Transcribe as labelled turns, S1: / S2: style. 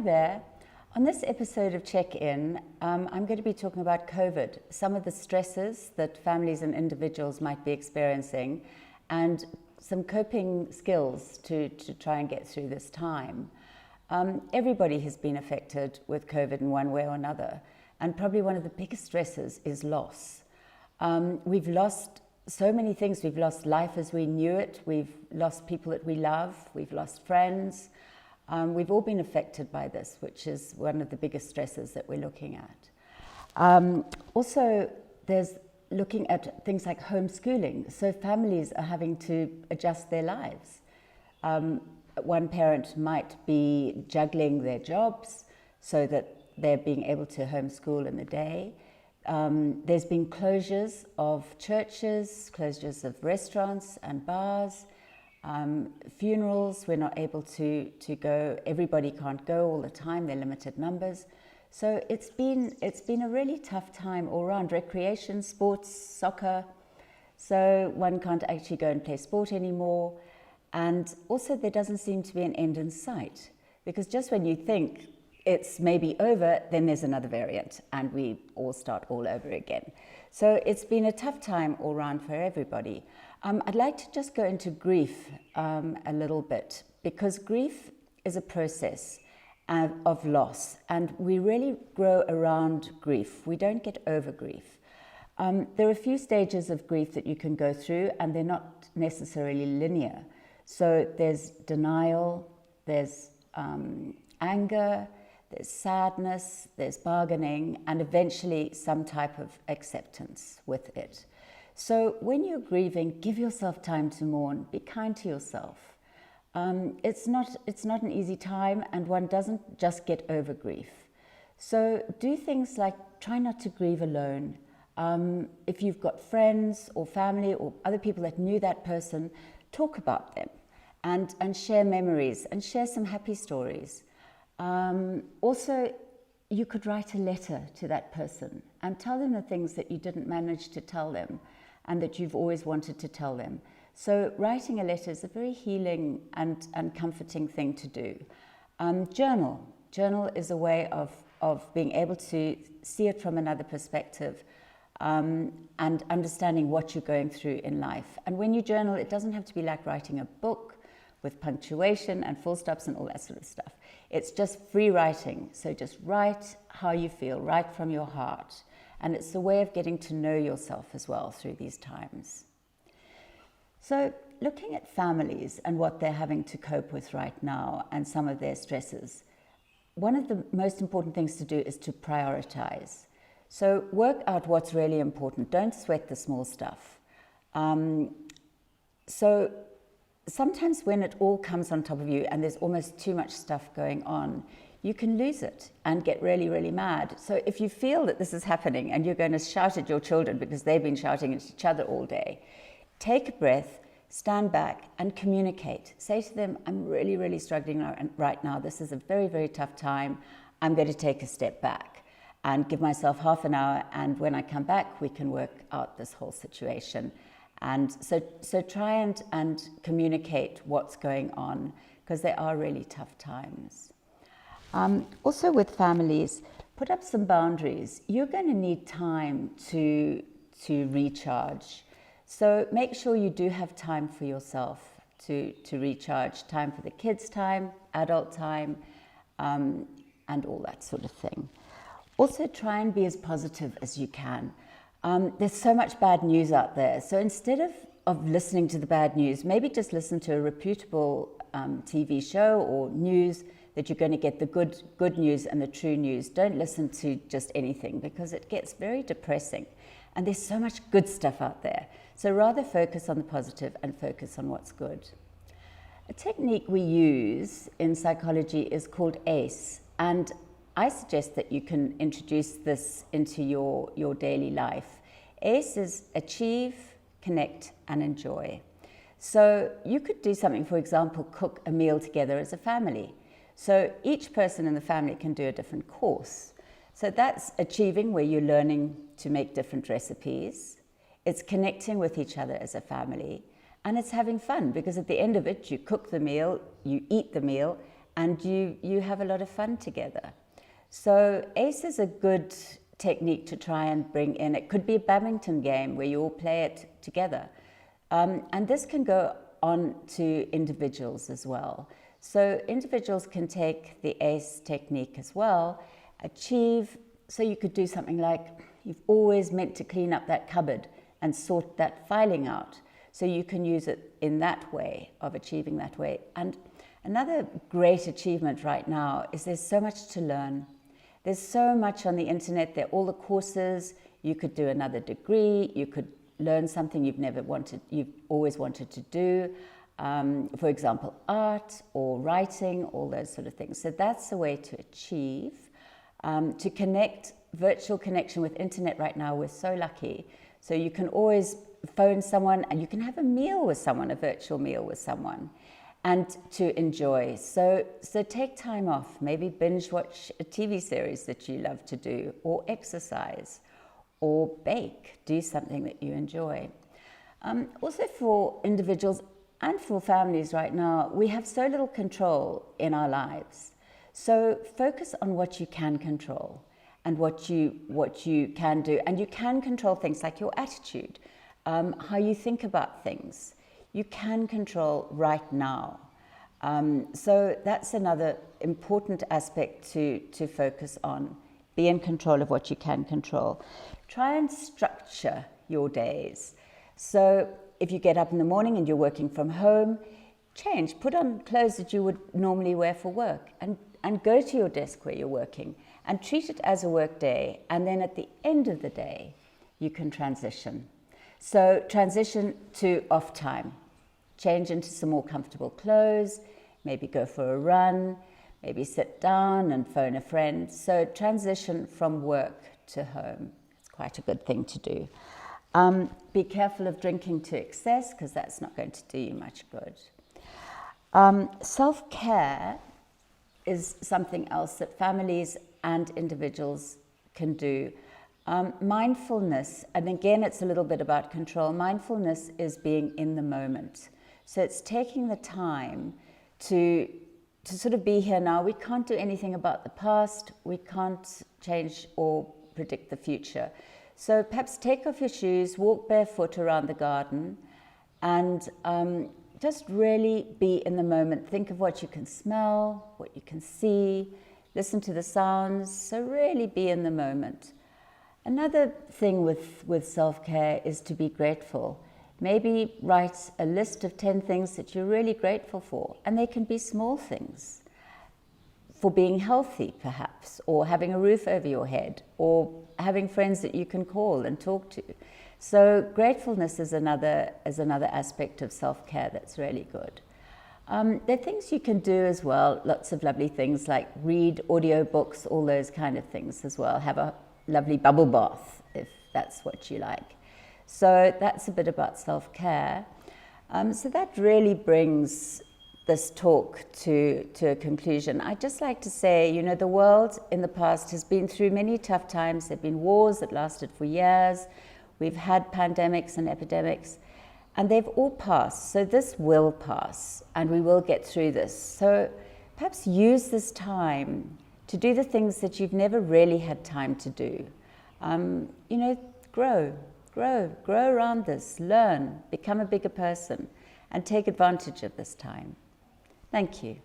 S1: there. On this episode of Check-In, I'm going to be talking about COVID, some of the stresses that families and individuals might be experiencing, and some coping skills to try and get through this time. Everybody has been affected with COVID in one way or another, and probably one of the biggest stresses is loss. We've lost so many things. We've lost life as we knew it. We've lost people that we love. We've lost friends. We've all been affected by this, which is one of the biggest stresses that we're looking at. Also, there's looking at things like homeschooling. So families are having to adjust their lives. One parent might be juggling their jobs so that they're being able to homeschool in the day. There's been closures of churches, closures of restaurants and bars. Funerals, we're not able to go, everybody can't go all the time, they're limited numbers. So it's been a really tough time all around. Recreation, sports, soccer, so one can't actually go and play sport anymore. And also there doesn't seem to be an end in sight, because just when you think it's maybe over, then there's another variant and we all start all over again. So it's been a tough time all around for everybody. I'd like to just go into grief a little bit, because grief is a process of loss, and we really grow around grief. We don't get over grief. There are a few stages of grief that you can go through, and they're not necessarily linear. So there's denial, there's anger, there's sadness, there's bargaining, and eventually some type of acceptance with it. So when you're grieving, give yourself time to mourn. Be kind to yourself. It's not an easy time, and one doesn't just get over grief. So do things like try not to grieve alone. If you've got friends or family or other people that knew that person, talk about them and share memories and share some happy stories. Also, you could write a letter to that person and tell them the things that you didn't manage to tell them and that you've always wanted to tell them. So writing a letter is a very healing and comforting thing to do. Journal. Journal is a way of being able to see it from another perspective and understanding what you're going through in life. And when you journal, it doesn't have to be like writing a book with punctuation and full stops and all that sort of stuff. It's just free writing. So just write how you feel, write from your heart. And it's a way of getting to know yourself as well through these times. So looking at families and what they're having to cope with right now and some of their stresses, one of the most important things to do is to prioritize. So work out what's really important. Don't sweat the small stuff. So sometimes when it all comes on top of you and there's almost too much stuff going on, you can lose it and get really, really mad. So if you feel that this is happening and you're going to shout at your children because they've been shouting at each other all day, take a breath, stand back and communicate. Say to them, I'm really, really struggling right now. This is a very, very tough time. I'm going to take a step back and give myself half an hour. And when I come back, we can work out this whole situation. And so try and communicate what's going on, because they are really tough times. Also with families, put up some boundaries. You're going to need time to recharge. So make sure you do have time for yourself to recharge, time for the kids' time, adult time, and all that sort of thing. Also try and be as positive as you can. There's so much bad news out there. So instead of listening to the bad news, maybe just listen to a reputable TV show or news that you're going to get the good news and the true news. Don't listen to just anything, because it gets very depressing. And there's so much good stuff out there. So rather focus on the positive and focus on what's good. A technique we use in psychology is called ACE. And I suggest that you can introduce this into your daily life. ACE is achieve, connect, and enjoy. So you could do something, for example, cook a meal together as a family. So each person in the family can do a different course. So that's achieving, where you're learning to make different recipes. It's connecting with each other as a family. And it's having fun, because at the end of it, you cook the meal, you eat the meal, and you have a lot of fun together. So ACE is a good technique to try and bring in. It could be a badminton game where you all play it together. And this can go on to individuals as well. So individuals can take the ACE technique as well, achieve, so you could do something like, you've always meant to clean up that cupboard and sort that filing out. So you can use it in that way, of achieving that way. And another great achievement right now is there's so much to learn. There's so much on the internet. There are all the courses. You could do another degree. You could learn something you've always wanted to do. For example, art or writing, all those sort of things. So that's a way to achieve, to connect, virtual connection with internet right now. We're so lucky. So you can always phone someone and you can have a meal with someone, a virtual meal with someone, and to enjoy. So take time off, maybe binge watch a TV series that you love to do, or exercise, or bake, do something that you enjoy. Also for individuals and for families right now, we have so little control in our lives. So focus on what you can control and what you can do. And you can control things like your attitude, how you think about things. You can control right now. So that's another important aspect to focus on. Be in control of what you can control. Try and structure your days. So if you get up in the morning and you're working from home, put on clothes that you would normally wear for work, and go to your desk where you're working and treat it as a work day. And then at the end of the day, you can transition. So transition to off time. Change into some more comfortable clothes, maybe go for a run, maybe sit down and phone a friend. So transition from work to home. It's quite a good thing to do. Be careful of drinking to excess, because that's not going to do you much good. Self-care is something else that families and individuals can do. Mindfulness, and again it's a little bit about control. Mindfulness is being in the moment. So it's taking the time to sort of be here now. We can't do anything about the past. We can't change or predict the future. So perhaps take off your shoes, walk barefoot around the garden, and just really be in the moment. Think of what you can smell, what you can see, listen to the sounds. So really be in the moment. Another thing with self-care is to be grateful. Maybe write a list of 10 things that you're really grateful for, and they can be small things. For being healthy, perhaps, or having a roof over your head, or having friends that you can call and talk to. So gratefulness is another aspect of self-care that's really good. There are things you can do as well, lots of lovely things like read audiobooks, all those kind of things as well. Have a lovely bubble bath if that's what you like. So that's a bit about self-care. So that really brings this talk to a conclusion. I'd just like to say, you know, the world in the past has been through many tough times. There have been wars that lasted for years. We've had pandemics and epidemics, and they've all passed. So this will pass, and we will get through this. So perhaps use this time to do the things that you've never really had time to do. You know, grow around this, learn, become a bigger person, and take advantage of this time. Thank you.